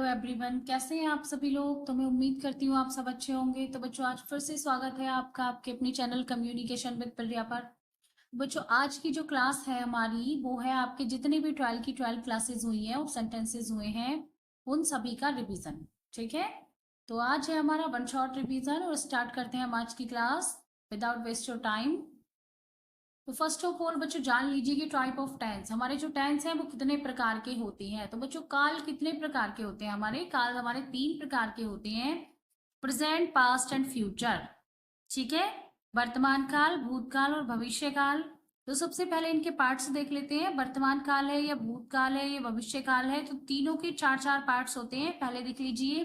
Everyone, कैसे हैं आप सभी लोग। तो मैं उम्मीद करती हूँ आप सब अच्छे होंगे। तो बच्चों, आज फिर से स्वागत है आपका आपके अपनी चैनल कम्युनिकेशन विद प्रिया पर। बच्चों, आज की जो क्लास है हमारी वो है आपके जितने भी 12 क्लासेस हुई हैं और सेंटेंसेस हुए हैं उन सभी का रिवीजन। ठीक है, तो आज है हमारा वन शॉट रिवीजन और स्टार्ट करते हैं हम आज की class without waste your time. तो फर्स्ट ऑफ ऑल बच्चों जान लीजिए कि टाइप ऑफ टेंस, हमारे जो टेंस हैं वो कितने प्रकार के होते हैं। तो बच्चों काल कितने प्रकार के होते हैं, हमारे काल हमारे 3 प्रकार के होते हैं, प्रेजेंट, पास्ट एंड फ्यूचर। ठीक है, वर्तमान काल, भूतकाल और भविष्य काल। तो सबसे पहले इनके पार्ट्स देख लेते हैं। वर्तमान काल है या भूतकाल है या भविष्य काल है, तो तीनों के 4 4 पार्ट्स होते हैं। पहले देख लीजिए,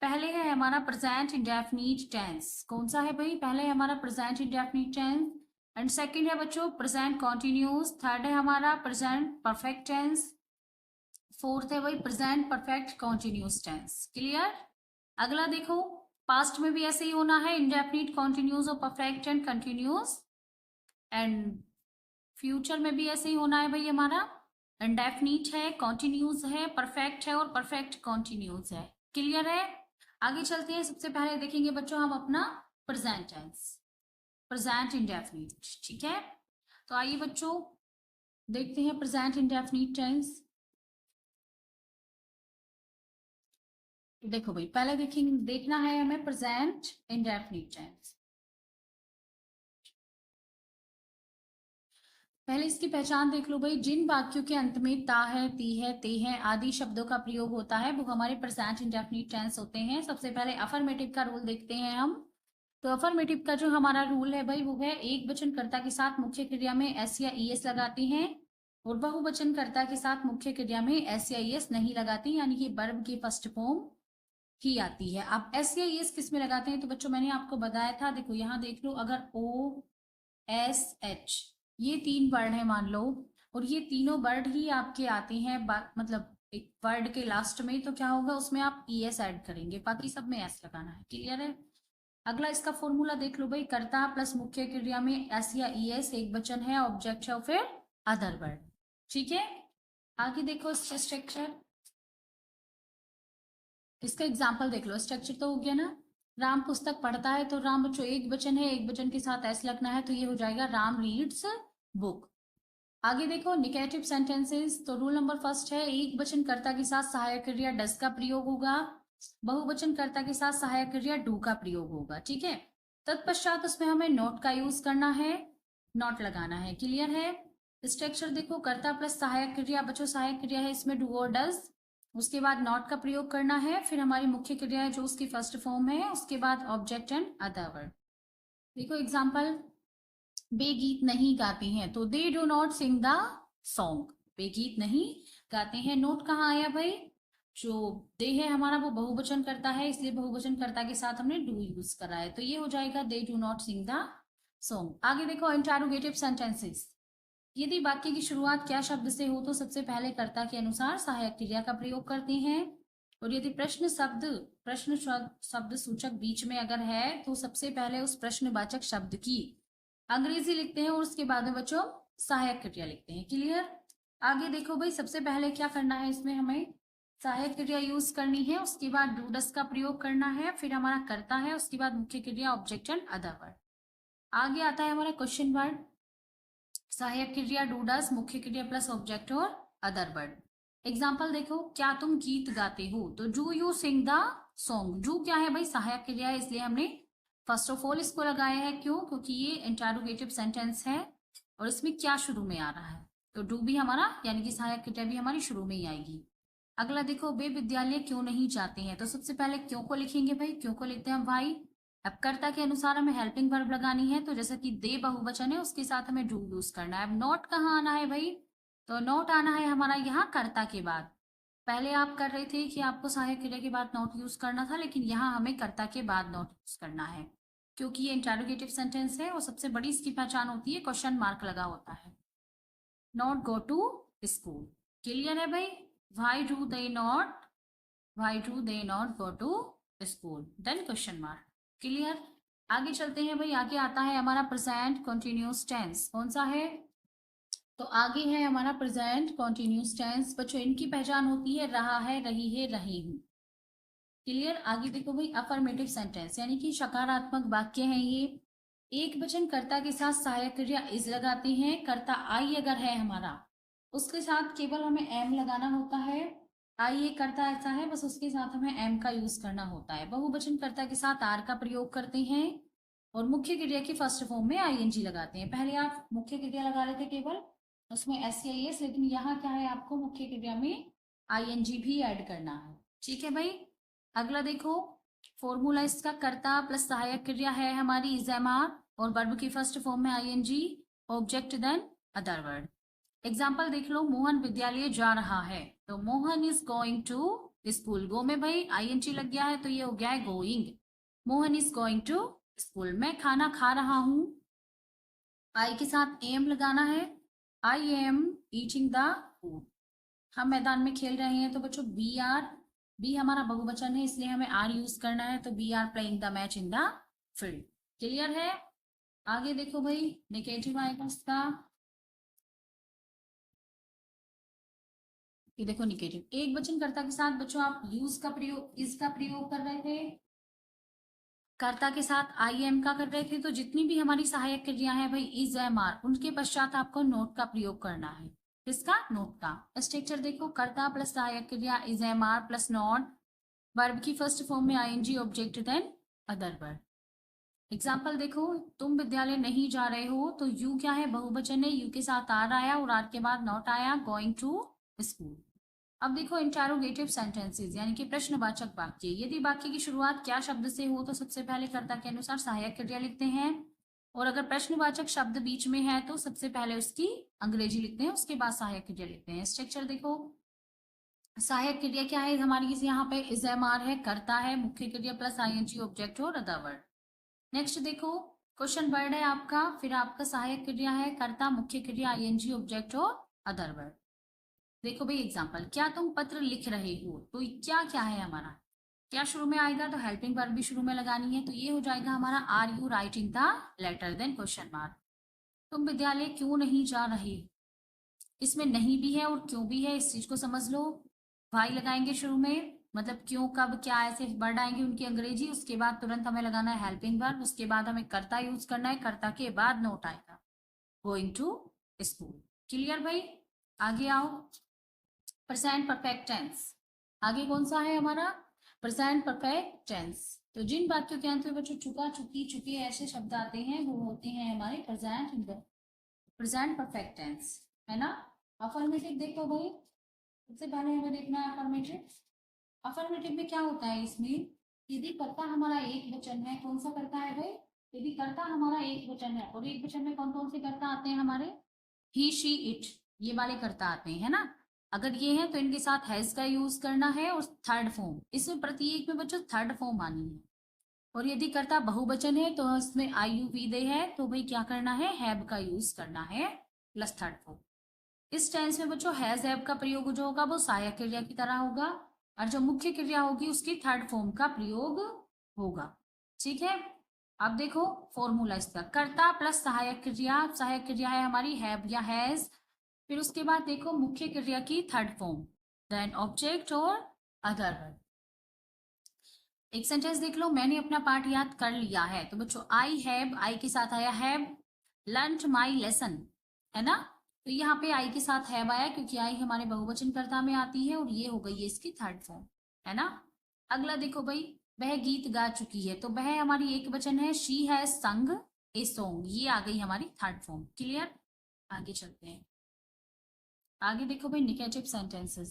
पहले है हमारा प्रेजेंट इंडेफिनिट टेंस। कौन सा है भाई, पहले है हमारा present indefinite tense and second है बच्चों प्रेजेंट कॉन्टिन्यूस, थर्ड है हमारा प्रेजेंट परफेक्ट टेंस, फोर्थ है भाई present perfect continuous tense. Clear. अगला देखो, पास्ट में भी ऐसे ही होना है, इंडेफिनिट, कॉन्टिन्यूस और perfect and continuous. And future में भी ऐसे ही होना है भाई, हमारा इंडेफिनिट है, कॉन्टिन्यूस है, परफेक्ट है और परफेक्ट कॉन्टिन्यूस है। क्लियर है। आगे चलते हैं, सबसे पहले देखेंगे बच्चों हम अपना प्रेजेंट टेंस, प्रेजेंट इंडेफिनिट। ठीक है, तो आइए बच्चों देखते हैं प्रेजेंट इंडेफिनिट टेंस। देखो भाई, पहले देखेंगे, देखना है हमें प्रेजेंट इंडेफिनिट टेंस। पहले इसकी पहचान देख लो भाई। जिन वाक्यों के अंत में ता है, ती है, ते है आदि शब्दों का प्रयोग होता है वो हमारे प्रेजेंट इंडेफिनिट टेंस होते हैं। सबसे पहले अफर्मेटिव का रूल देखते हैं हम। तो अफर्मेटिव का जो हमारा रूल है भाई वो है, एक वचनकर्ता के साथ मुख्य क्रिया में एस या ईएस लगाती हैं और बहुवचनकर्ता के साथ मुख्य क्रिया में एस या ईएस नहीं लगाती, यानी कि वर्ब की फर्स्ट फॉर्म ही आती है। अब एस या ईएस किस में लगाते हैं, तो बच्चों मैंने आपको बताया था, देखो यहाँ देख लो, अगर ओ एस एच ये 3 वर्ड है मान लो, और ये तीनों वर्ड ही आपके आते हैं मतलब एक वर्ड के लास्ट में, तो क्या होगा उसमें आप ईएस ऐड करेंगे, बाकी सब में एस लगाना है। क्लियर है। अगला इसका फॉर्मूला देख लो भाई, कर्ता प्लस मुख्य क्रिया में एस या ईएस, एक वचन है, ऑब्जेक्ट है और फिर अदर वर्ड। ठीक है, आगे देखो इसका स्ट्रक्चर, इसका एग्जाम्पल देख लो। स्ट्रक्चर तो हो गया ना, राम पुस्तक पढ़ता है, तो राम बच्चों एक वचन है, एक वचन के साथ एस लगना है, तो ये हो जाएगा राम रीड्स बुक। आगे देखो निगेटिव सेंटेंसेस, तो रूल नंबर फर्स्ट है, एक वचन कर्ता के साथ सहायक क्रिया डस का प्रयोग होगा, बहुवचन कर्ता के साथ सहायक क्रिया डू का प्रयोग होगा। ठीक है, तत्पश्चात उसमें हमें नोट का यूज करना है, नॉट लगाना है। क्लियर है। स्ट्रक्चर देखो, कर्ता प्लस सहायक क्रिया, बच्चों सहायक क्रिया है इसमें डू और डज, उसके बाद नॉट का प्रयोग करना है, फिर हमारी मुख्य क्रिया है जो उसकी फर्स्ट फॉर्म है, उसके बाद ऑब्जेक्ट एंड अदर वर्ड। देखो एग्जाम्पल, वे गीत नहीं गाती हैं, तो they do not sing the song, वे गीत नहीं गाते हैं। नोट कहाँ आया भाई, जो दे है हमारा वो बहुवचन करता है, इसलिए बहुवचन कर्ता के साथ हमने डू यूज करा है, तो ये हो जाएगा they do not sing the song. आगे देखो इंटरोगेटिव सेंटेंसेस, यदि वाक्य की शुरुआत क्या शब्द से हो तो सबसे पहले कर्ता के अनुसार सहायक क्रिया का प्रयोग करते हैं, और यदि प्रश्न शब्द सूचक बीच में अगर है तो सबसे पहले उस प्रश्नवाचक शब्द की अंग्रेजी लिखते हैं और उसके बाद में बच्चों सहायक क्रिया लिखते हैं। क्लियर। आगे देखो भाई, सबसे पहले क्या करना है, इसमें हमें सहायक क्रिया यूज करनी है, उसके बाद डू डस का प्रयोग करना है, फिर हमारा कर्ता है, उसके बाद मुख्य क्रिया ऑब्जेक्ट एंड अदर वर्ड। आगे आता है हमारा क्वेश्चन वर्ड, सहायक क्रिया डू डस, मुख्य क्रिया प्लस ऑब्जेक्ट और अदर वर्ड। एग्जाम्पल देखो, क्या तुम गीत गाते हो, तो do you sing the song. Do क्या है भाई, सहायक क्रिया है, इसलिए हमने फर्स्ट ऑफ ऑल इसको लगाया है। क्यों, क्योंकि ये इंटरोगेटिव सेंटेंस है और इसमें क्या शुरू में आ रहा है, तो डू भी हमारा यानी कि सहायक क्रिया भी हमारी शुरू में ही आएगी। अगला देखो, वे विद्यालय क्यों नहीं जाते हैं, तो सबसे पहले क्यों को लिखेंगे भाई, क्यों को लिखते हैं हम भाई। अब कर्ता के अनुसार हमें हेल्पिंग वर्ब लगानी है, तो जैसा कि दे बहुवचन है उसके साथ हमें डू यूज करना है। अब नॉट कहाँ आना है भाई, तो नॉट आना है हमारा यहाँ कर्ता के बाद। पहले आप कर रहे थे कि आपको सहायक क्रिया के बाद नॉट यूज करना था, लेकिन यहाँ हमें कर्ता के बाद नॉट यूज करना है, क्योंकि ये इंटरोगेटिव सेंटेंस है और सबसे बड़ी इसकी पहचान होती है क्वेश्चन मार्क लगा होता है। Not go to school. Clear है भाई, why do they not, why do they not go to school, then question mark. Clear. आगे चलते हैं भाई, आगे आता है हमारा प्रेजेंट कॉन्टिन्यूस टेंस। कौन सा है, तो आगे है हमारा प्रेजेंट कॉन्टिन्यूस टेंस। बच्चों इनकी पहचान होती है रहा है, रही है, रही हूँ। क्लियर। आगे देखो भाई, अफर्मेटिव सेंटेंस यानी कि सकारात्मक वाक्य है ये। एक वचन कर्ता के साथ सहायक क्रिया इज लगाते हैं। कर्ता आई अगर है हमारा, उसके साथ केवल हमें एम लगाना होता है। आई एक कर्ता ऐसा है, बस उसके साथ हमें एम का यूज करना होता है। बहुवचन कर्ता के साथ आर का प्रयोग करते हैं और मुख्य क्रिया की फर्स्ट फॉर्म में आईएनजी लगाते हैं। पहले आप मुख्य क्रिया लगा रहे थे केवल, उसमें एस, लेकिन यहाँ क्या है, आपको मुख्य क्रिया में आईएनजी भी ऐड करना है। ठीक है भाई। अगला देखो, फॉर्मूला इसका, कर्ता प्लस सहायक क्रिया है हमारी इज एम आर और वर्ब की फर्स्ट फॉर्म में ING, object then other word. Example देख लो, मोहन विद्यालय जा रहा है, तो Mohan is going to school. Go में भाई आईएनजी लग गया है तो ये हो गया है going. Mohan is going to school. मैं खाना खा रहा हूं, आई के साथ एम लगाना है। I am eating the food. हम मैदान में खेल रहे हैं, तो बच्चों बी आर, बी हमारा बहुवचन है इसलिए हमें आर यूज करना है, तो we are playing the match in the field. Clear है। आगे देखो भाई, नेगेटिव आएगा इसका, ये देखो निगेटिव। एक वचन कर्ता के साथ बच्चों आप यूज का प्रयोग, इज का प्रयोग कर रहे थे, कर्ता के साथ आई एम का कर रहे थे, तो जितनी भी हमारी सहायक क्रिया है भाई इज एम आर, उनके पश्चात आपको नोट का प्रयोग करना है। किसका? नोट का। स्ट्रक्चर देखो, कर्ता प्लस सहायक क्रिया is am are plus not, verb की फर्स्ट फॉर्म में ING, object then other verb. Example देखो, तुम विद्यालय नहीं जा रहे हो, तो यू क्या है, बहुवचन है, यू के साथ आर आया और आर के बाद नॉट आया, गोइंग टू स्कूल। अब देखो इंटरोगेटिव सेंटेंसेस यानी कि प्रश्नवाचक वाक्य। यदि वाक्य की शुरुआत क्या शब्द से हो तो सबसे पहले कर्ता के अनुसार सहायक क्रिया लिखते हैं, और अगर प्रश्नवाचक शब्द बीच में है तो सबसे पहले उसकी अंग्रेजी लिखते हैं, उसके बाद सहायक क्रिया लिखते हैं। स्ट्रक्चर देखो, सहायक क्रिया क्या है हमारी, यहाँ पे इज एम आर है, कर्ता है, मुख्य क्रिया प्लस आईएनजी, ऑब्जेक्ट और अदर वर्ड। नेक्स्ट देखो, क्वेश्चन वर्ड है आपका, फिर आपका सहायक क्रिया है, कर्ता, मुख्य क्रिया, आईएनजी, ऑब्जेक्ट और अदर वर्ड। देखो भाई एग्जाम्पल, क्या तुम पत्र लिख रहे हो, तो क्या क्या है हमारा, क्या शुरू में आएगा, तो हेल्पिंग वर्ब भी शुरू में लगानी है, तो ये हो जाएगा हमारा are you writing the letter, then question mark. तुम विद्यालय क्यों नहीं जा रहे, इसमें नहीं भी है और क्यों भी है, इस चीज को समझ लो। भाई लगाएंगे शुरू में, मतलब क्यों, कब, क्या, ऐसे वर्ड आएंगे उनकी अंग्रेजी, उसके बाद तुरंत हमें लगाना है हेल्पिंग वर्ब, उसके बाद हमें कर्ता यूज करना है, कर्ता के बाद नोट आएगा, गोइंग टू स्कूल। क्लियर भाई। आगे आओ, प्रेजेंट परफेक्ट टेंस। आगे कौन सा है हमारा, प्रेजेंट परफेक्ट टेंस। तो जिन वाक्यों के अंत में बच्चों चुका, चुकी, चुके ऐसे शब्द आते हैं वो होते हैं हमारे प्रेजेंट परफेक्ट टेंस, है ना। अफर्मेटिव देखो भाई, सबसे पहले हमें देखना है अफर्मेटिव। अफर्मेटिव में क्या होता है, इसमें यदि कर्ता हमारा एक वचन है, कौन सा कर्ता है भाई, यदि कर्ता हमारा एक वचन है, और एक वचन में कौन कौन से कर्ता आते हैं हमारे, ही शी इट, ये वाले कर्ता आते हैं, है ना। अगर ये है तो इनके साथ हैज का यूज करना है, और थर्ड फॉर्म, इसमें प्रत्येक में बच्चों थर्ड फॉर्म आनी है। और यदि कर्ता बहुवचन है तो इसमें आई यू वी दे है, तो भाई क्या करना है, हैव का यूज करना है प्लस थर्ड फॉर्म। इस टेंस में बच्चों हैज हैव का प्रयोग जो होगा वो सहायक क्रिया की तरह होगा, और जो मुख्य क्रिया होगी उसकी थर्ड फॉर्म का प्रयोग होगा। ठीक है। अब देखो फॉर्मूला इसका, कर्ता प्लस सहायक क्रिया, सहायक क्रिया है हमारी हैव या हैज, फिर उसके बाद देखो मुख्य क्रिया की थर्ड फॉर्म, देन ऑब्जेक्ट और अदर वर्ब। एक सेंटेंस देख लो, मैंने अपना पाठ याद कर लिया है, तो बच्चों आई हैव, आई के साथ आया हैव लर्न्ड माई लेसन, है ना। तो यहाँ पे आई के साथ हैव आया क्योंकि आई हमारे बहुवचन कर्ता में आती है, और ये हो गई है इसकी थर्ड फॉर्म, है ना। अगला देखो भाई, वह गीत गा चुकी है, तो वह हमारी एक वचन है, शी हैज संग ए सॉन्ग, ये आ गई हमारी थर्ड फॉर्म। क्लियर। आगे चलते हैं। आगे देखो भाई, निगेटिव सेंटेंसेस।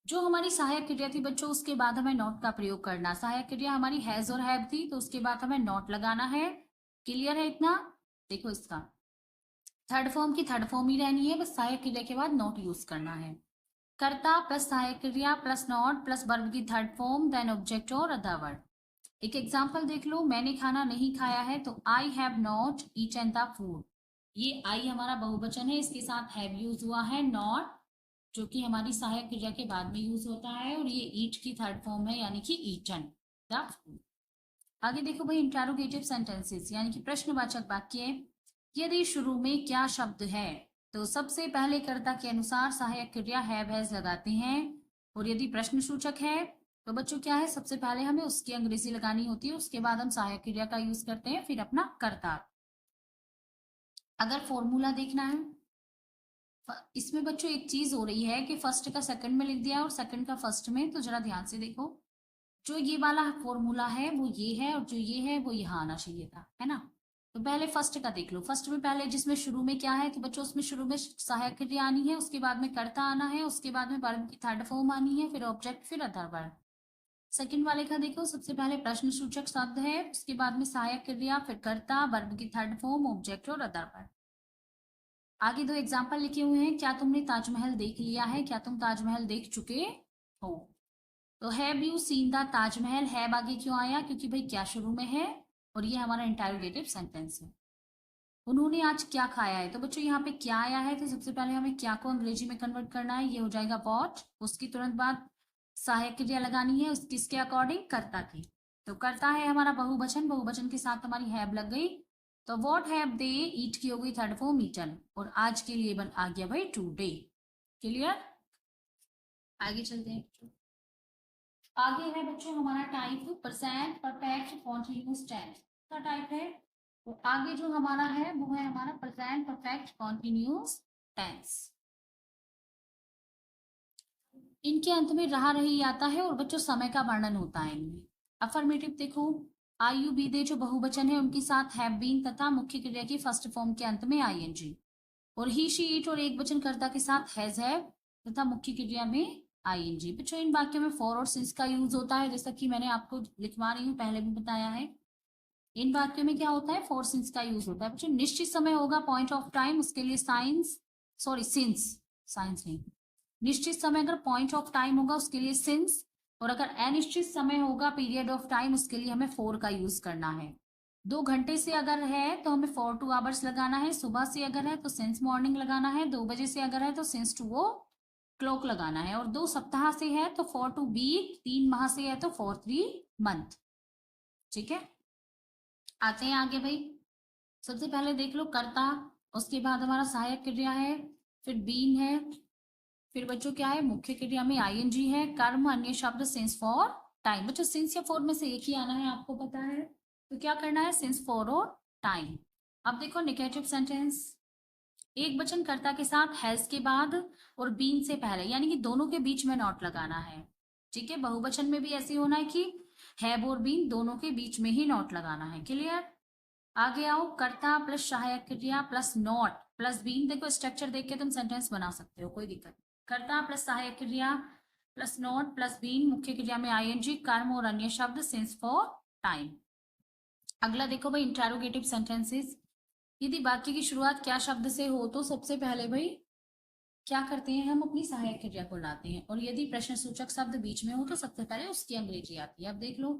जो हमारी सहायक क्रिया थी बच्चों, उसके बाद हमें नॉट का प्रयोग करना। सहायक क्रिया हमारी हैज और हैव थी, तो उसके बाद हमें नॉट लगाना है। क्लियर है इतना। देखो इसका थर्ड फॉर्म की थर्ड फॉर्म ही रहनी है, बस सहायक क्रिया के बाद नॉट यूज करना है। कर्ता प्लस सहायक क्रिया प्लस नॉट प्लस वर्ब की थर्ड फॉर्म, देन ऑब्जेक्ट और अदर वर्ड। एक एग्जाम्पल देख लो, मैंने खाना नहीं खाया है, तो I have not eaten the food. ये आई हमारा बहुवचन है, इसके साथ हैव यूज हुआ है, नॉट जो कि हमारी सहायक क्रिया के बाद में यूज होता है, और ये ईट की थर्ड फॉर्म है यानी कि ईटन द फूड। आगे देखो भाई, इंटरोगेटिव सेंटेंसेस यानी कि प्रश्नवाचक वाक्य। यदि शुरू में क्या शब्द है तो सबसे पहले कर्ता के अनुसार सहायक क्रिया हैव हैज लगाते हैं, और यदि प्रश्न सूचक है तो बच्चों क्या है, सबसे पहले हमें उसकी अंग्रेजी लगानी होती है, उसके बाद हम सहायक क्रिया का यूज करते हैं, फिर अपना कर्ता। अगर फॉर्मूला देखना है, इसमें बच्चों एक चीज हो रही है कि फर्स्ट का सेकंड में लिख दिया और सेकंड का फर्स्ट में, तो जरा ध्यान से देखो, जो ये वाला फॉर्मूला है वो ये है और जो ये है वो यहाँ आना चाहिए था, है ना। तो पहले फर्स्ट का देख लो, फर्स्ट में पहले जिसमें शुरू में क्या है, तो बच्चों उसमें शुरू में सहायक क्रिया आनी है, उसके बाद में कर्ता आना है, उसके बाद में वर्ब की थर्ड फॉर्म आनी है, फिर ऑब्जेक्ट, फिर अदर वर्ब। सेकंड वाले का देखो, सबसे पहले प्रश्न सूचक शब्द है, उसके बाद में सहायक क्रिया, फिर कर्ता, वर्ब की थर्ड फॉर्म, ऑब्जेक्ट और अदर वर्ब। आगे दो एग्जाम्पल लिखे हुए हैं, क्या तुमने ताजमहल देख लिया है, क्या तुम ताजमहल देख चुके हो। तो have you seen the Taj Mahal, have आगे क्यों आया, क्योंकि भाई क्या शुरू में है और ये हमारा इंटरोगेटिव सेंटेंस है। उन्होंने आज क्या खाया है, तो बच्चों यहाँ पे क्या आया है, तो सबसे पहले हमें क्या को अंग्रेजी में कन्वर्ट करना है, ये हो जाएगा वॉट, उसकी तुरंत बाद सहायक क्रिया लगानी है किसके अकॉर्डिंग, कर्ता की। तो कर्ता है हमारा बहुवचन, बहुवचन के साथ हमारी हैव लग गई, तो वॉट हैव दे ईट की हो गई थर्ड फॉर्म ईटन, और आज के लिए बन आ गया भाई टुडे। क्लियर, आगे चलते हैं। आगे है बच्चों हमारा type present perfect continuous tense का टाइप है। तो आगे जो हमारा है वो है हमारा प्रेजेंट परफेक्ट कॉन्टिन्यूअस टेंस। इनके अंत में रहा रही आता है और बच्चों समय का वर्णन होता है इनमें। अफर्मेटिव देखो, आयु बीदे जो बहुवचन है उनके साथ हैव बीन तथा मुख्य क्रिया की फर्स्ट फॉर्म के अंत में आईएनजी, और ही शी इट और एक वचन कर्ता के साथ हैज हैव तथा मुख्य क्रिया में आईएनजी। बच्चों इन वाक्यों में फॉर और सिंस का यूज होता है, जैसा कि मैंने आपको लिखवा रही हूँ, पहले भी बताया है। इन वाक्यों में क्या होता है, फॉर सिंस का यूज होता है। बच्चों निश्चित समय होगा पॉइंट ऑफ टाइम, उसके लिए साइंस, सॉरी सिंस, साइंस नहीं, निश्चित समय अगर पॉइंट ऑफ टाइम होगा उसके लिए सिंस, और अगर अनिश्चित समय होगा पीरियड ऑफ टाइम, उसके लिए हमें फॉर का यूज करना है। 2 घंटे से अगर है तो हमें 4 2 hours लगाना है, सुबह से अगर है तो सिंस मॉर्निंग लगाना है, 2 बजे से अगर है तो सिंस 2 o'clock लगाना है, और 2 सप्ताह से है तो 4 2 week, 3 माह से है तो 4 3 month। ठीक है, आते हैं आगे भाई। सबसे पहले देख लो कर्ता, उसके बाद हमारा सहायक क्रिया है, फिर बीन है, फिर बच्चों क्या है, मुख्य क्रिया में आईएनजी है, कर्म अन्य शब्द सिंस फॉर टाइम। बच्चों सिंस या फॉर में से एक ही आना है, आपको पता है, तो क्या करना है, सिंस फॉर और टाइम। अब देखो निगेटिव सेंटेंस, एक वचन कर्ता के साथ हैज के बाद और बीन से पहले, यानी कि दोनों के बीच में नॉट लगाना है। ठीक है, बहुवचन में भी ऐसे होना है कि हैव और बीन दोनों के बीच में ही नॉट लगाना है। क्लियर, आगे आओ, कर्ता प्लस सहायक क्रिया प्लस नॉट प्लस बीन। देखो स्ट्रक्चर देख के तुम सेंटेंस बना सकते हो, कोई दिक्कत नहीं। कर्ता प्लस सहायक क्रिया प्लस नॉट प्लस बीन, मुख्य क्रिया में आईएनजी, कर्म और अन्य शब्द सिंस फॉर टाइम। अगला देखो भाई इंटरोगेटिव सेंटेंसेस, यदि वाक्य की शुरुआत क्या शब्द से हो तो सबसे पहले भाई क्या करते हैं, हम अपनी सहायक क्रिया को लाते हैं, और यदि प्रश्न सूचक शब्द बीच में हो तो सबसे पहले उसकी अंग्रेजी आती है। अब देख लो,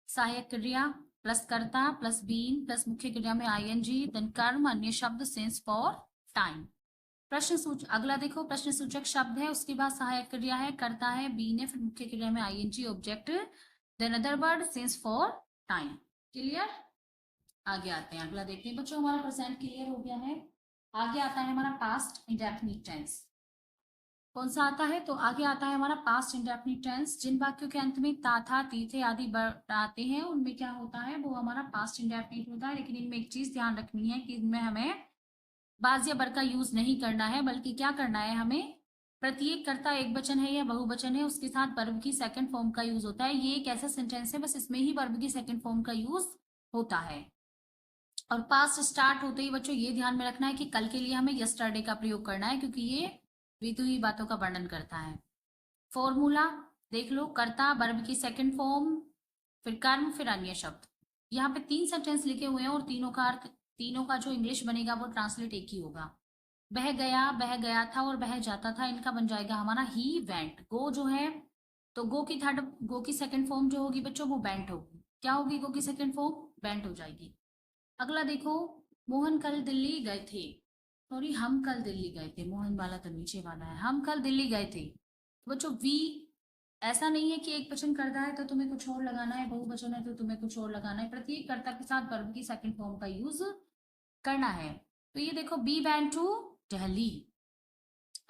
सहायक क्रिया प्लस कर्ता प्लस बीन प्लस मुख्य क्रिया में आईएनजी, देन कर्म अन्य शब्द सिंस फॉर टाइम। प्रश्न सूचक, अगला देखो प्रश्न सूचक शब्द है, उसके बाद सहायक क्रिया है, कर्ता है, बीन है, फिर मुख्य क्रिया में ING, object, then other word since for time. Clear, आगे आते हैं, अगला देखते हैं बच्चों, हमारा प्रेजेंट क्लियर हो गया है। आगे आता है हमारा पास्ट इंडेफिनिट टेंस। कौन सा आता है, तो आगे आता है हमारा पास्ट इंडेफिनिट टेंस। जिन वाक्यों के अंत में ता था ती थे आदि वर्ड आते हैं उनमें क्या होता है, वो हमारा पास्ट इंडेफिनिट होता है। लेकिन इनमें एक चीज ध्यान रखनी है कि इनमें हमें बाज या बर का यूज नहीं करना है, बल्कि क्या करना है, हमें प्रत्येक कर्ता एक वचन है या बहुवचन है उसके साथ वर्ब की सेकंड फॉर्म का यूज होता है। ये एक ऐसा सेंटेंस है बस इसमें ही वर्ब की सेकंड फॉर्म का यूज होता है। और पास्ट स्टार्ट होते ही बच्चों ये ध्यान में रखना है कि कल के लिए हमें यस्टरडे का प्रयोग करना है, क्योंकि ये बीती हुई बातों का वर्णन करता है। फॉर्मूला देख लो, कर्ता वर्ब की सेकंड फॉर्म, फिर कर्म, फिर अन्य शब्द। यहाँ पे 3 सेंटेंस लिखे हुए हैं और तीनों का अर्थ, तीनों का जो इंग्लिश बनेगा वो ट्रांसलेट एक ही होगा। बह गया था और बह जाता था, इनका बन जाएगा हमारा ही वेंट। गो जो है तो गो की सेकंड फॉर्म जो होगी बच्चों वो बेंट होगी। क्या होगी, गो की सेकंड फॉर्म बेंट हो जाएगी। अगला देखो, मोहन कल दिल्ली गए थे, सॉरी हम कल दिल्ली गए थे, मोहन वाला तो नीचे वाला है, हम कल दिल्ली गए थे। तो बच्चों वी, ऐसा नहीं है कि एक वचन कर्ता है तो तुम्हें कुछ और लगाना है, बहुवचन है तो तुम्हें कुछ और लगाना है, प्रत्येक कर्ता के साथ वर्ब की सेकंड फॉर्म का यूज करना है। तो ये देखो, बी वेंट टू दिल्ली।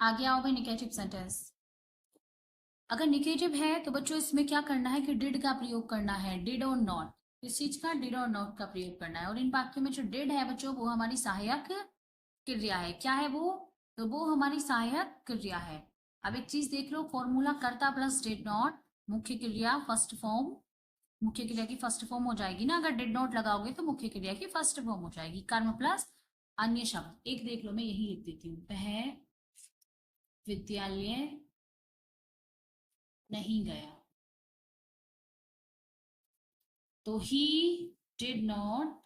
आगे आओ भाई निगेटिव सेंटेंस। अगर निगेटिव है तो बच्चों इसमें क्या करना है कि डिड का प्रयोग करना है, डिड और नॉट, इस चीज का डिड और नॉट का प्रयोग करना है। और इन वाक्यों में जो डिड है बच्चों वो हमारी सहायक क्रिया है। क्या है वो? तो वो हमारी सहायक क्रिया है। अब एक चीज देख लो, फॉर्मूला कर्ता प्लस डिड नॉट, मुख्य क्रिया फर्स्ट फॉर्म, मुख्य क्रिया की फर्स्ट फॉर्म हो जाएगी ना, अगर डिड नॉट लगाओगे तो मुख्य क्रिया की फर्स्ट फॉर्म हो जाएगी। कर्म प्लस अन्य शब्द, एक देख लो मैं यही लिख देती हूँ, वह विद्यालय नहीं गया, तो ही डिड नॉट,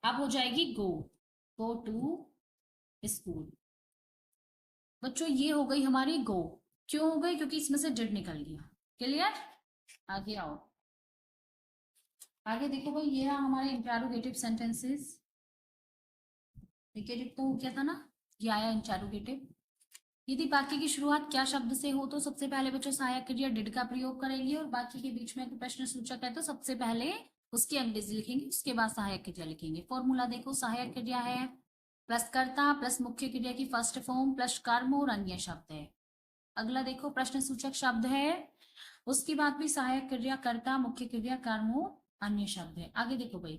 अब हो जाएगी गो टू स्कूल। बच्चों ये हो गई हमारी गो, क्यों हो गई? क्योंकि इसमें से डिड निकल गया। क्लियर? आगे आओ, आगे देखो भाई, ये रहा हमारे इंटरोगेटिव सेंटेंसेस। निगेटिव तो हो गया था ना, ये आया इंटरोगेटिव। यदि वाक्य की शुरुआत क्या शब्द से हो तो सबसे पहले बच्चों सहायक क्रिया डिड का प्रयोग करेंगे, और बाकी के बीच में प्रश्न सूचक है तो सबसे पहले उसकी अंग्रेजी लिखेंगे, उसके बाद सहायक क्रिया लिखेंगे। फॉर्मूला देखो, सहायक क्रिया है प्लस कर्ता प्लस मुख्य क्रिया की फर्स्ट फॉर्म प्लस कर्म और अन्य शब्द है। अगला देखो, प्रश्न सूचक शब्द है, उसके बाद भी सहायक क्रिया कर्ता मुख्य क्रिया कर्म और अन्य शब्द है। आगे देखो भाई,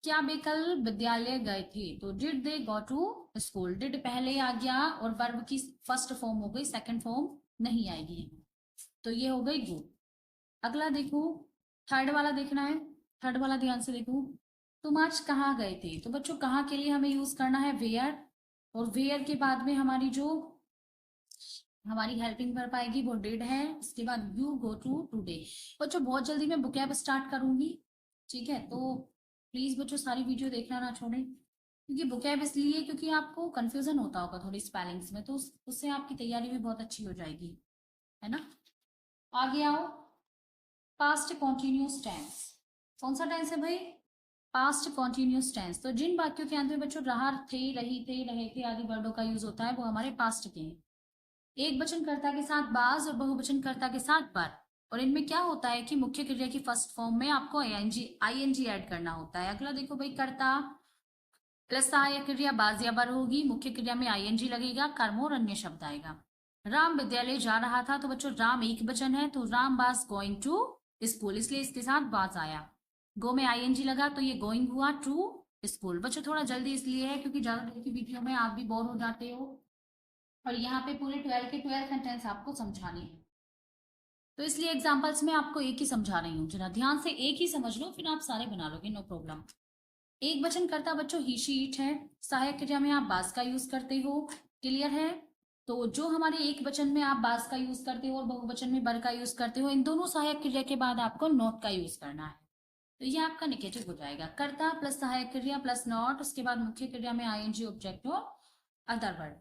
क्या वे कल विद्यालय गए थे? तो did they go to school, did पहले आ गया और वर्ब की फर्स्ट फॉर्म हो गई, सेकंड फॉर्म नहीं आएगी, तो ये हो गई गो। अगला देखो, थर्ड वाला देखना है, थर्ड वाला ध्यान से देखो, तुम आज कहाँ गए थे? तो बच्चों कहाँ के लिए हमें यूज करना है वेयर, और वेयर के बाद में हमारी जो हमारी हेल्पिंग वर्ब आएगी वो डिड है, उसके बाद यू गो टू टुडे। बच्चों बहुत जल्दी मैं बुकैब स्टार्ट करूंगी, ठीक है, तो प्लीज बच्चों सारी वीडियो देखना ना छोड़ें, क्योंकि बुकैब इसलिए क्योंकि आपको कंफ्यूजन होता होगा थोड़ी स्पेलिंग्स में, तो उससे आपकी तैयारी भी बहुत अच्छी हो जाएगी, है ना। आगे आओ, पास्ट कॉन्टिन्यूस टेंस, कौन सा टेंस है भाई? Past continuous tense. तो जिन वाक्यों के अंत में बच्चों रहा, थे, रही, थे, रहे थे आदि वर्डों का यूज होता है वो हमारे पास्ट के हैं। एक वचनकर्ता के साथ बाज और बहुवचनकर्ता के साथ पर, और इनमें क्या होता है कि मुख्य क्रिया की फर्स्ट फॉर्म में आपको आईएनजी ऐड करना होता है। अगला देखो भाई, कर्ता प्लस सहायक क्रिया बाज या बर होगी, मुख्य क्रिया में आईएनजी लगेगा, कर्म और अन्य शब्द आएगा। राम विद्यालय जा रहा था, तो बच्चों राम एक वचन है तो Ram was going to school, इसलिए इसके साथ बाज आया। गो में आईएनजी लगा तो ये गोइंग हुआ टू स्कूल। बच्चों थोड़ा जल्दी इसलिए है क्योंकि ज्यादा देर की वीडियो में आप भी बोर हो जाते हो, और यहाँ पे पूरे 12 के 12 सेंटेंस आपको समझाने हैं, तो इसलिए एग्जाम्पल्स में आपको एक ही समझा रही हूँ, जरा ध्यान से एक ही समझ लो, फिर आप सारे बना लोगे, नो प्रॉब्लम। एक वचन करता बच्चों ही शी इट है, सहायक क्रिया में आप बास का यूज करते हो, क्लियर है। तो जो हमारे एक वचन में आप बास का यूज करते हो और बहुवचन में बर का यूज करते हो, इन दोनों सहायक क्रिया के बाद आपको नॉट का यूज करना है, तो ये आपका निगेटिव हो जाएगा। कर्ता प्लस सहायक क्रिया प्लस नॉट, उसके बाद मुख्य क्रिया में आईएनजी ऑब्जेक्ट और अदर वर्ड।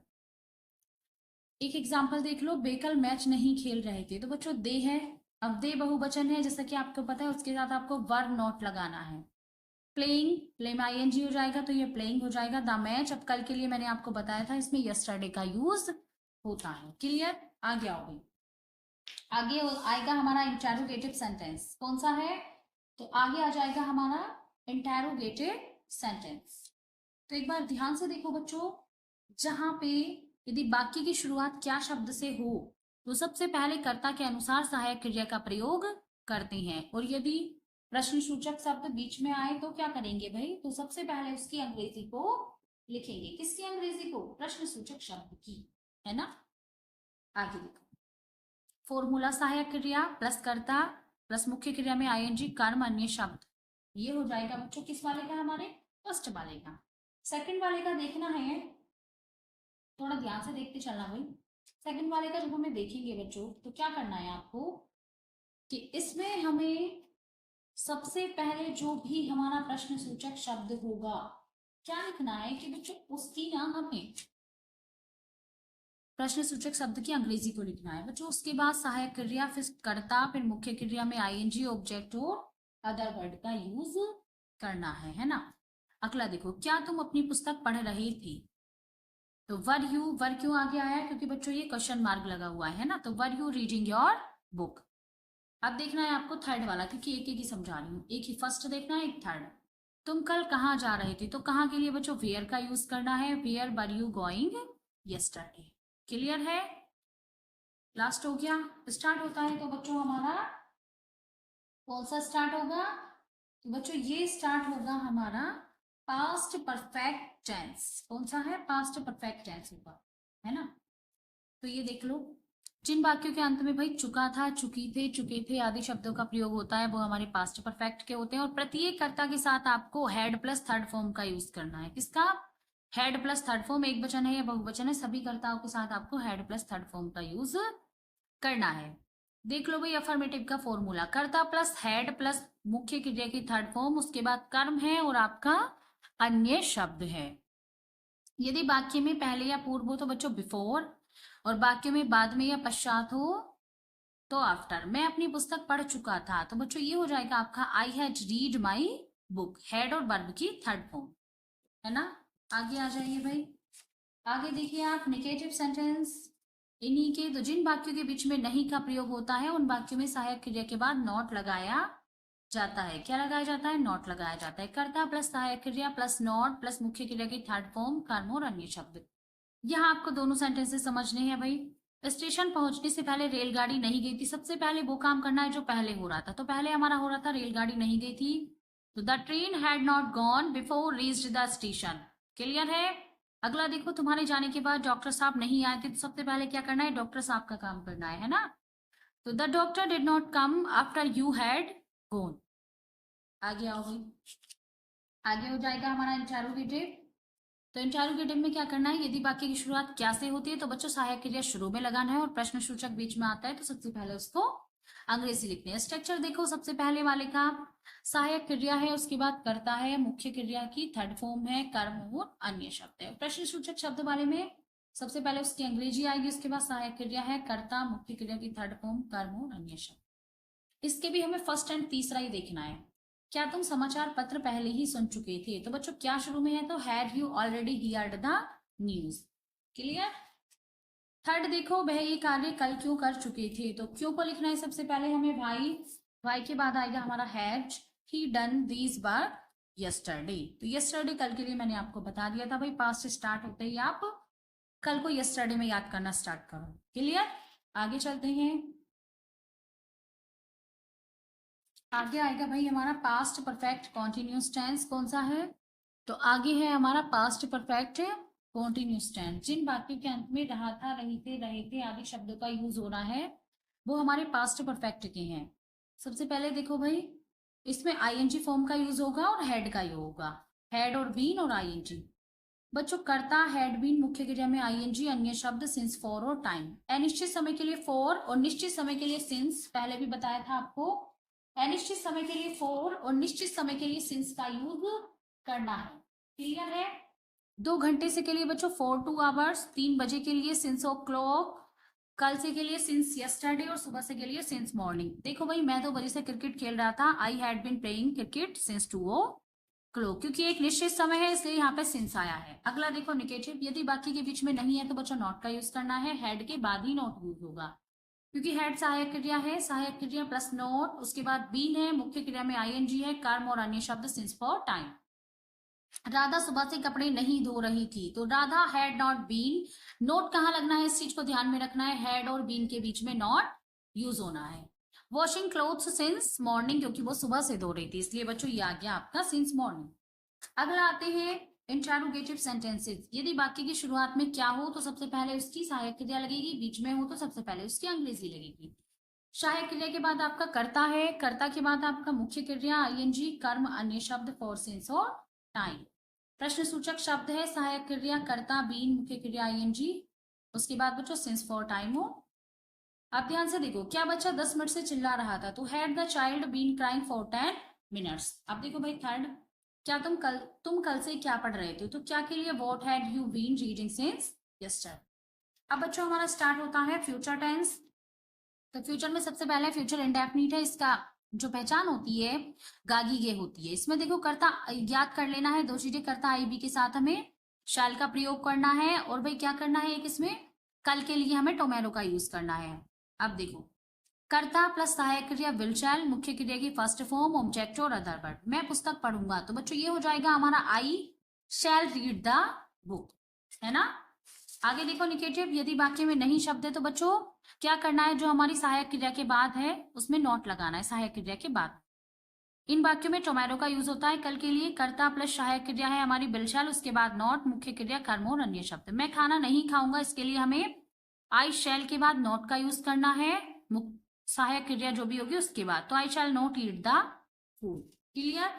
एक एग्जाम्पल देख लो, बेकल मैच नहीं खेल रहे थे, तो बच्चों दे है, अब दे बहुवचन है जैसा कि आपको पता है, उसके साथ आपको वर नॉट लगाना है। प्लेइंग, प्ले में आईएनजी हो जाएगा तो ये प्लेइंग हो जाएगा। द मैच, अब कल के लिए मैंने आपको बताया था इसमें यस्टरडे का यूज होता है, क्लियर। आगे आओ भाई, आगे आएगा हमारा इंटेरोगेटिव सेंटेंस, कौन सा है? तो आगे आ जाएगा हमारा इंटेरोगेटिव सेंटेंस। तो एक बार ध्यान से देखो बच्चों, जहां पे यदि वाक्य की शुरुआत क्या शब्द से हो तो सबसे पहले कर्ता के अनुसार सहायक क्रिया का प्रयोग करते हैं, और यदि प्रश्न सूचक शब्द बीच में आए तो क्या करेंगे भाई? तो सबसे पहले उसकी अंग्रेजी को लिखेंगे, किसकी अंग्रेजी को? प्रश्न सूचक शब्द की, है ना। आगे देखो, फॉर्मूला सहायक क्रिया प्लस कर्ता प्लस मुख्य क्रिया में आईएनजी कर्म अन्य शब्द, ये हो जाएगा बच्चों किस वाले का? हमारे फर्स्ट वाले का। सेकंड वाले का देखना है, थोड़ा ध्यान से देखते चलना भाई। सेकंड वाले का जब हमें देखेंगे बच्चों तो क्या करना है आपको कि इसमें हमें सबसे पहले जो भी हमारा प्रश्न सूचक शब्द होगा क्या लिखना है कि बच्चों उसकी ना हमें प्रश्न सूचक शब्द की अंग्रेजी को लिखना है बच्चों। उसके बाद सहायक क्रिया, फिर कर्ता, फिर मुख्य क्रिया में आईएनजी ऑब्जेक्ट और अदर वर्ड का यूज करना है ना। अगला देखो, क्या तुम अपनी पुस्तक पढ़ रही थी? तो वर क्यों आगे आया? क्योंकि बच्चों ये क्वेश्चन मार्क लगा हुआ है ना, तो were you reading your book. अब देखना है आपको थर्ड वाला, क्योंकि एक एक ही समझा रही हूँ, एक ही फर्स्ट देखना है, एक थर्ड। तुम कल कहाँ जा रहे थे? तो कहाँ के लिए बच्चों वेयर का यूज करना है, where were you going yesterday, clear है। लास्ट हो गया। स्टार्ट होता है तो बच्चों हमारा कौन सा स्टार्ट होगा? तो बच्चों ये स्टार्ट होगा हमारा पास्ट परफेक्ट टेंस। कौन सा है? पास्ट परफेक्ट टेंस होगा, है ना। तो ये देख लो, जिन वाक्यों के अंत में भाई चुका था, चुके थे आदि शब्दों का प्रयोग होता है वो हमारे पास्ट परफेक्ट के होते हैं। और प्रत्येक कर्ता के साथ आपको हेड प्लस थर्ड फॉर्म का यूज करना है। किसका? Head plus third form. एक वचन है या बहुवचन है, सभी कर्ताओं के साथ आपको हेड प्लस थर्ड फॉर्म का यूज करना है। देख लो भाई अफर्मेटिव का फॉर्मूला, कर्ता प्लस हेड प्लस मुख्य क्रिया की थर्ड फॉर्म, उसके बाद कर्म है और आपका अन्य शब्द है। यदि वाक्य में पहले या पूर्व हो तो बच्चों बिफोर, और वाक्य में बाद में या पश्चात हो तो आफ्टर। मैं अपनी पुस्तक पढ़ चुका था, तो बच्चों ये हो जाएगा आपका I had read my book. Head और वर्ब की थर्ड फॉर्म, है ना। आगे आ जाइए भाई, आगे देखिए आप निगेटिव सेंटेंस। इन्हीं के तो जिन वाक्यों के बीच में नहीं का प्रयोग होता है उन वाक्यों में सहायक क्रिया के बाद नॉट लगाया जाता है। क्या लगाया जाता है? नॉट लगाया जाता है। कर्ता प्लस सहायक क्रिया प्लस नॉट प्लस मुख्य क्रिया की थर्ड फॉर्म कर्म और अन्य शब्द। यहाँ आपको दोनों सेंटेंसेस समझने हैं भाई। स्टेशन पहुंचने से पहले रेलगाड़ी नहीं गई थी। सबसे पहले वो काम करना है जो पहले हो रहा था। तो पहले हमारा हो रहा था रेलगाड़ी नहीं गई थी, तो the train had not gone before reached the station. Clear है? अगला देखो, तुम्हारे जाने के बाद डॉक्टर साहब नहीं आए थे, तो सबसे पहले क्या करना है? डॉक्टर साहब का काम करना है ना। तो the doctor did not come after you had gone. आगे आओ भाई, आगे हो जाएगा हमारा इंटेरोगेटिव। तो इंटेरोगेटिव में क्या करना है? यदि वाक्य की शुरुआत क्या से होती है तो बच्चों सहायक क्रिया शुरू में लगाना है, और प्रश्न सूचक बीच में आता है तो सबसे पहले उसको अंग्रेजी लिखनी है। स्ट्रक्चर देखो, सबसे पहले वाले का सहायक क्रिया है, उसके बाद कर्ता है, मुख्य क्रिया की थर्ड फॉर्म है, कर्म और अन्य शब्द है। प्रश्न सूचक शब्द वाले में सबसे पहले उसकी अंग्रेजी आएगी, उसके बाद सहायक क्रिया है, कर्ता, मुख्य क्रिया की थर्ड फॉर्म, कर्म और अन्य शब्द। इसके भी हमें फर्स्ट एंड तीसरा ही देखना है। क्या तुम समाचार पत्र पहले ही सुन चुके थे? तो बच्चों क्या शुरू में है? तो had you already heard the news. Clear? Third देखो, वह ये कार्य कल क्यों कर चुके थे। तो क्यों को लिखना है सबसे पहले हमें भाई। भाई के बाद आएगा हमारा had he done these work yesterday. तो यस्टरडे कल के लिए मैंने आपको बता दिया था भाई, पास्ट से स्टार्ट होते ही आप कल को यस्टरडे में याद करना स्टार्ट करो। क्लियर? आगे चलते हैं। आगे आएगा भाई हमारा पास्ट परफेक्ट कॉन्टिन्यूस टेंस। कौन सा है? तो आगे है हमारा पास्ट परफेक्ट कॉन्टिन्यूस टेंस। जिन वाक्यों के अंत में रहा था, रहे थे आदि शब्दों का यूज हो रहा है वो हमारे पास्ट परफेक्ट के हैं। सबसे पहले देखो भाई, इसमें आईएनजी फॉर्म का यूज होगा और हेड का यूज होगा। हेड और बीन और आईएनजी। बच्चों कर्ता, हेड, बीन, मुख्य क्रिया में आईएनजी, अन्य शब्द सिंस, फॉर और टाइम। अनिश्चित समय के लिए फॉर और निश्चित समय के लिए सिंस, पहले भी बताया था आपको। अनिश्चित समय के लिए फॉर और निश्चित समय के लिए सिंस का यूज करना है। क्लियर है? 2 घंटे से के लिए बच्चों फॉर 2 आवर्स, 3 बजे के लिए सिंस ओ क्लॉक, कल से के लिए सिंस यस्टरडे और सुबह से के लिए सिंस मॉर्निंग। देखो भाई मैं 2 बजे से क्रिकेट खेल रहा था, I had been playing cricket since 2 o'clock, क्योंकि एक निश्चित समय है इसलिए यहाँ पे सिंस आया है। अगला देखो निगेटिव, यदि बाकी के बीच में नहीं है तो बच्चों नॉट का यूज करना है। हेड के बाद ही नॉट यूज होगा, क्योंकि हेड सहायक क्रिया है, सहायक क्रिया प्लस नॉट, उसके बाद बीन है, मुख्य क्रिया में आईएनजी है, कर्म और अन्य शब्द सिंस फॉर टाइम। राधा सुबह से कपड़े नहीं धो रही थी, तो Radha had not been. Not कहाँ लगना है इस चीज को ध्यान में रखना है, हेड और बीन के बीच में नॉट यूज होना है। वॉशिंग क्लोथ्स सिंस मॉर्निंग, क्योंकि वो सुबह से धो रही थी, इसलिए बच्चों ये आ गया आपका सिंस मॉर्निंग। अगला आते हैं इंट्रोगेटिव सेंटेंसेस। यदि वाक्य की शुरुआत में क्या हो तो सबसे पहले उसकी सहायक क्रिया लगेगी, बीच में हो तो सबसे पहले उसकी अंग्रेजी लगेगी। सहायक क्रिया के बाद आपका कर्ता है, कर्ता के बाद आपका मुख्य क्रिया आईएनजी, कर्म, अन्य शब्द, फॉर, सिंस और टाइम। प्रश्न सूचक शब्द है, सहायक क्रिया कर्ता, बीन, मुख्य क्रिया आईएनजी, उसके बाद बच्चों सिंस, फॉर, टाइम हो। आप ध्यान से देखो, क्या बच्चा 10 मिनट से चिल्ला रहा था, तो had the child been crying for 10 minutes। अब देखो भाई थर्ड, क्या तुम कल से क्या पढ़ रहे थे, तो क्या के लिए what had you been reading since yesterday. अब बच्चों हमारा स्टार्ट होता है फ्यूचर टेंस। तो फ्यूचर में सबसे पहले फ्यूचर इंडेफिनिट है, इसका जो पहचान होती है गागी गे होती है। इसमें देखो कर्ता याद कर लेना है, 2 चीजें, कर्ता आई बी के साथ हमें शैल का प्रयोग करना है, और भाई क्या करना है, एक इसमें कल के लिए हमें टोमेरो का यूज करना है। अब देखो, कर्ता प्लस सहायक क्रिया विल शैल, मुख्य क्रिया की फर्स्ट फॉर्म ऑब्जेक्ट और अदर वर्ड। मैं पुस्तक पढ़ूंगा, तो बच्चों ये हो जाएगा हमारा आई शैल रीड द बुक, है ना। आगे देखो निगेटिव, यदि वाक्य में नहीं शब्द है तो बच्चों क्या करना है, जो हमारी सहायक क्रिया के बाद है उसमें नॉट लगाना है, सहायक क्रिया के बाद। इन वाक्यों में टोमेटो का यूज होता है कल के लिए, कर्ता प्लस सहायक क्रिया है हमारी बिलशैल, उसके बाद नॉट, मुख्य क्रिया कर्म और अन्य शब्द। मैं खाना नहीं खाऊंगा, इसके लिए हमें आई शैल के बाद नॉट का यूज करना है, सहायक क्रिया जो भी होगी उसके बाद। तो I shall not eat the food. Clear?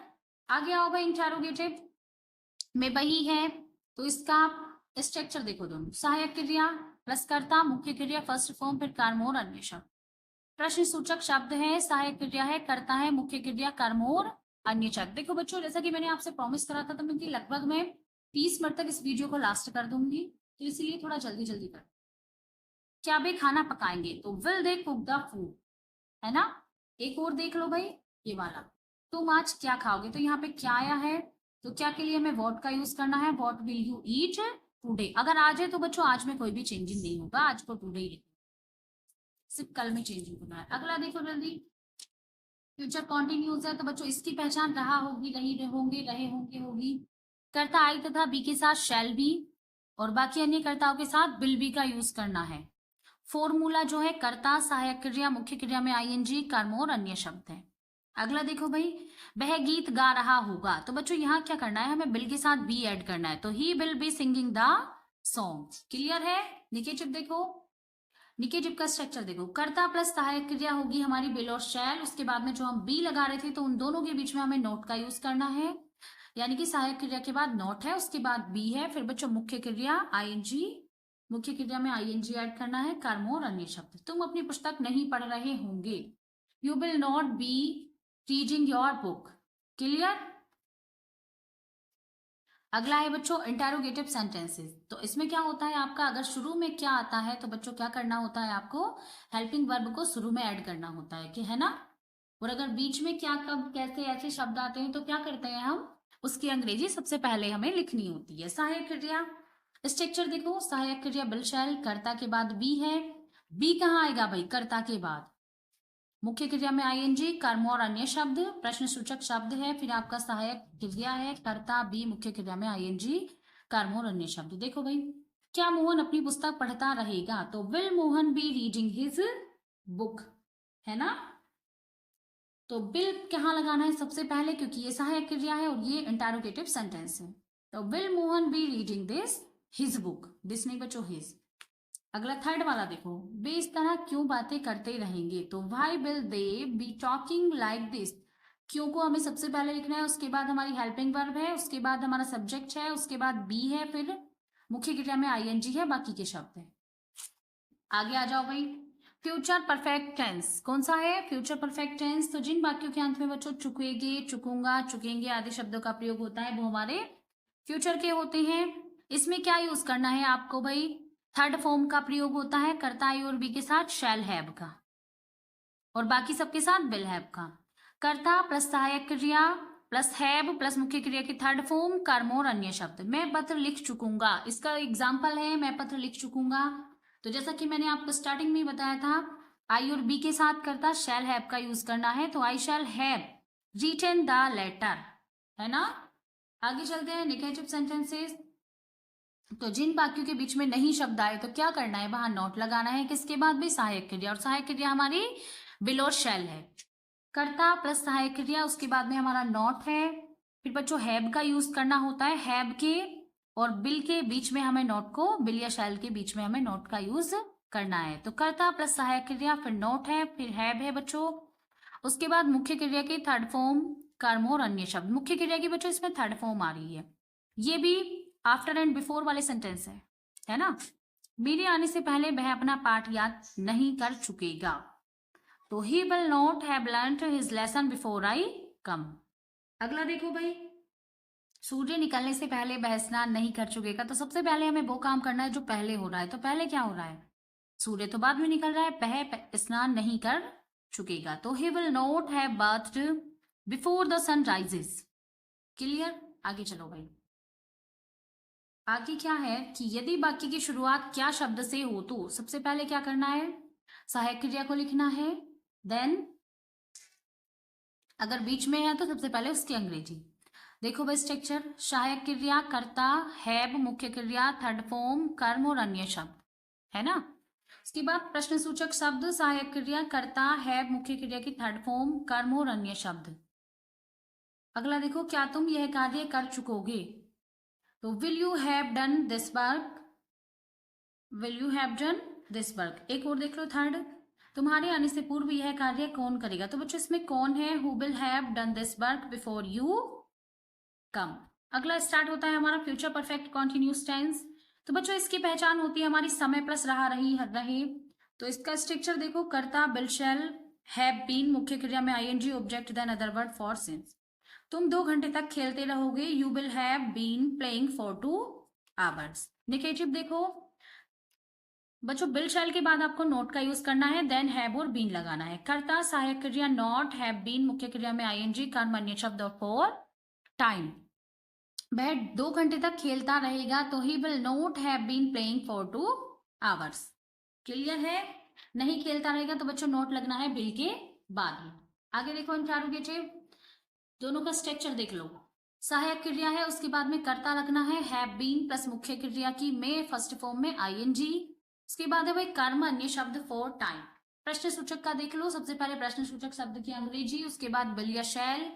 आगे आओ भाई, इंटरोगेटिव में वही है, तो इसका स्ट्रक्चर देखो दोनों, सहायक क्रिया प्लस कर्ता, मुख्य क्रिया फर्स्ट फॉर्म, फिर कर्म और अन्य शब्द। प्रश्न सूचक शब्द है, सहायक क्रिया है, कर्ता है, मुख्य क्रिया कर्म और अन्य शब्द। देखो बच्चों, जैसा कि मैंने आपसे प्रॉमिस करा था, तो मैं लगभग मैं 30 मिनट तक इस वीडियो को लास्ट कर दूंगी, तो इसलिए थोड़ा जल्दी जल्दी कर। क्या भाई खाना पकाएंगे, तो will they cook the food, है ना। एक और देख लो भाई, ये वाला, तुम आज क्या खाओगे, तो यहाँ पे क्या आया है, तो क्या के लिए हमें वॉट का यूज करना है, what will you eat today. अगर आज है तो बच्चों आज में कोई भी चेंजिंग नहीं होगा, आज को टुडे ही सिर्फ कल में चेंजिंग होना है। अगला देखो जल्दी, फ्यूचर कॉन्टिन्यूस है, तो बच्चों इसकी पहचान रहा होगी, रही होंगे, रहे होंगे होगी। कर्ता आई तथा बी के साथ शैल बी, और बाकी अन्य कर्ताओं के साथ विल बी का यूज करना है। फॉर्मूला जो है, कर्ता, सहायक क्रिया, मुख्य क्रिया में आईएनजी, कर्म और अन्य शब्द है। अगला देखो भाई, वह गीत गा रहा होगा, तो बच्चों यहाँ क्या करना है, हमें बिल के साथ बी ऐड करना है, तो he will be singing the song. Clear है? निगेटिव देखो, निगेटिव का स्ट्रक्चर देखो, कर्ता प्लस सहायक क्रिया होगी हमारी विल और शैल, उसके बाद में जो हम बी लगा रहे थे तो उन दोनों के बीच में हमें नोट का यूज करना है, यानी कि सहायक क्रिया के बाद नोट है, उसके बाद बी है, फिर बच्चों मुख्य क्रिया आईएनजी, मुख्य क्रिया में आईएनजी ऐड करना है, कर्म और अन्य शब्द। तुम अपनी पुस्तक नहीं पढ़ रहे होंगे, you will not be reading your book. Clear? अगला है बच्चों इंटेरोगेटिव सेंटेंसेस, तो इसमें क्या होता है आपका, अगर शुरू में क्या आता है तो बच्चों क्या करना होता है, आपको हेल्पिंग वर्ब को शुरू में ऐड करना होता है, कि है ना। और अगर बीच में क्या कब कैसे ऐसे शब्द आते हैं तो क्या करते हैं हम, उसकी अंग्रेजी सबसे पहले हमें लिखनी होती है। सहायक क्रिया स्ट्रक्चर देखो, सहायक क्रिया बिल शैल, कर्ता के बाद बी है, बी कहाँ आएगा भाई, कर्ता के बाद, मुख्य क्रिया में आईएनजी, कर्म और अन्य शब्द, प्रश्न सूचक शब्द है, फिर आपका सहायक क्रिया है, कर्ता बी, मुख्य क्रिया में आईएनजी, कर्म और अन्य शब्द। देखो भाई, क्या मोहन अपनी पुस्तक पढ़ता रहेगा, तो will Mohan be reading his book, है ना। तो विल कहाँ लगाना है सबसे पहले, क्योंकि ये सहायक क्रिया है और ये इंटेरोगेटिव सेंटेंस है, तो will Mohan be reading this his book, this नहीं बच्चों हिज। अगला थर्ड वाला देखो, वे इस तरह क्यों बातें करते रहेंगे, तो why will they be talking like this. क्यों को हमें सबसे पहले लिखना है, उसके बाद हमारी हेल्पिंग वर्ब है, उसके बाद हमारा सब्जेक्ट है, उसके बाद बी है, फिर मुख्य क्रिया में आईएनजी है, बाकी के शब्द है। आगे आ जाओ भाई, फ्यूचर परफेक्ट टेंस कौन सा है, फ्यूचर परफेक्ट टेंस, तो जिन वाक्यों के अंत में बच्चों चुकेगे, चुकूंगा, चुकेंगे आदि शब्दों का प्रयोग होता है वो हमारे फ्यूचर के होते हैं। इसमें क्या यूज करना है आपको भाई, थर्ड फॉर्म का प्रयोग होता है, कर्ता आई और बी के साथ शैल हैव का, और बाकी सबके साथ विल हैव का। कर्ता प्लस सहायक क्रिया प्लस हैव प्लस मुख्य क्रिया की थर्ड फॉर्म, कर्म और अन्य शब्द। मैं पत्र लिख चुकूंगा, इसका एग्जाम्पल है मैं पत्र लिख चुकूंगा, तो जैसा कि मैंने आपको स्टार्टिंग में बताया था, आई और बी के साथ करता शैल हैव का यूज करना है, तो I shall have written the letter, है ना। आगे चलते हैं, नेगेटिव सेंटेंसेस, तो जिन वाक्यों के बीच में नहीं शब्द आए तो क्या करना है, वहां नोट लगाना है, किसके बाद भी, सहायक क्रिया, और सहायक क्रिया हमारी विल और शैल है, कर्ता प्लस सहायक क्रिया, उसके बाद में हमारा नॉट है, फिर बच्चों हैव का यूज करना होता है, हैव के और बिल के बीच में हमें नोट को, बिल या शैल के बीच में हमें नोट का यूज करना है, तो कर्ता प्लस सहायक क्रिया, फिर नोट है, फिर हैव है बच्चों, उसके बाद मुख्य क्रिया की थर्ड फॉर्म, कर्म और अन्य शब्द। मुख्य क्रिया की बच्चों इसमें थर्ड फॉर्म आ रही है, ये भी आफ्टर एंड बिफोर वाले सेंटेंस है ना। मेरे आने से पहले वह अपना पाठ याद नहीं कर चुकेगा, तो he will not have learned his lesson before I come. अगला देखो भाई, सूर्य निकलने से पहले वह स्नान नहीं कर चुकेगा, तो सबसे पहले हमें वो काम करना है जो पहले हो रहा है, तो पहले क्या हो रहा है, सूर्य तो बाद में निकल रहा है, वह स्नान नहीं कर चुकेगा, तो he will not have bathed before the sun rises. Clear? आगे चलो भाई, आगे क्या है कि यदि वाक्य की शुरुआत क्या शब्द से हो तो सबसे पहले क्या करना है, सहायक क्रिया को लिखना है, देन अगर बीच में है तो सबसे पहले उसकी अंग्रेजी। देखो भाई स्ट्रक्चर, सहायक क्रिया, कर्ता, हैव, मुख्य क्रिया, थर्ड फॉर्म, कर्म और अन्य शब्द, है ना। उसके बाद प्रश्न सूचक शब्द, सहायक क्रिया, कर्ता, हैव, मुख्य क्रिया की थर्ड फॉर्म, कर्म और अन्य शब्द। अगला देखो, क्या तुम यह कार्य कर चुकोगे, तो will you have done this work, will you have done this work. एक और देख लो थर्ड, तुम्हारे आने से पूर्व यह कार्य कौन करेगा, तो बच्चों इसमें कौन है, who will have done this work before you come. अगला स्टार्ट होता है हमारा फ्यूचर परफेक्ट कॉन्टिन्यूस टेंस। तो बच्चों इसकी पहचान होती है हमारी समय प्लस रहा, रही, रहे। तो इसका स्ट्रक्चर देखो, कर्ता विल शैल, हैव बीन, मुख्य क्रिया में ING, object then other word for since. तुम 2 घंटे तक खेलते रहोगे, you will have been playing for 2 hours. Negative देखो बच्चों, विल शैल के बाद आपको नोट का यूज करना है, देन हैव और बीन लगाना है। कर्ता सहायक क्रिया नॉट, हैव बीन मुख्य क्रिया में आईएनजी, कर्म अन्य शब्द फॉर टाइम। वह 2 घंटे तक खेलता रहेगा, तो he will not have been playing for 2 hours. Clear है। नहीं खेलता रहेगा तो बच्चों नोट लगना है बिल के बाद ही। आगे देखो इंटरोगेटिव, दोनों का स्ट्रक्चर देख लो। सहायक क्रिया है, उसके बाद में कर्ता रखना है, हैव बीन प्लस मुख्य क्रिया की में फर्स्ट फॉर्म में आईएनजी। उसके बाद है भाई कर्म अन्य शब्द फॉर टाइम। प्रश्न सूचक का देख लो, सबसे पहले प्रश्न सूचक शब्द की अंग्रेजी, उसके बाद विल या शैल,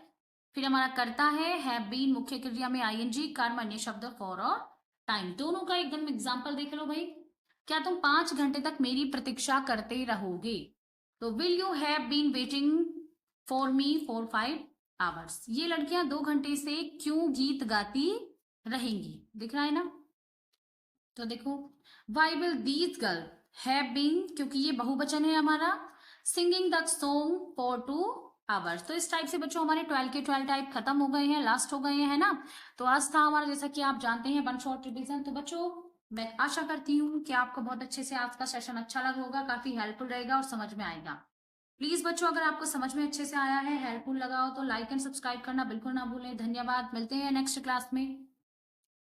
फिर हमारा कर्ता है, हैव बीन मुख्य क्रिया में आईएनजी, कर्म अन्य शब्द फॉर और टाइम। दोनों का एकदम एग्जांपल देख लो भाई। क्या तुम 5 घंटे तक मेरी प्रतीक्षा करते रहोगे, तो will you have been waiting for me for 5 hours. ये लड़कियां 2 घंटे से क्यों गीत गाती रहेंगी, दिख रहा है ना। तो देखो, why will these girl have been, क्योंकि ये बहुवचन है हमारा, singing the song for 2 hours. तो इस टाइप से बच्चों हमारे 12 के 12 टाइप खत्म हो गए हैं, लास्ट हो गए हैं ना। तो आज था हमारा, जैसा कि आप जानते हैं, 1 शॉर्ट रिवीजन। तो बच्चों मैं आशा करती हूँ कि आपको बहुत अच्छे से आज का सेशन अच्छा लगा होगा, काफी हेल्पफुल रहेगा और समझ में आएगा। प्लीज बच्चों अगर आपको समझ में अच्छे से आया है, हेल्पफुल लगा हो, तो लाइक एंड सब्सक्राइब करना बिल्कुल ना भूलें। धन्यवाद, मिलते हैं नेक्स्ट क्लास में।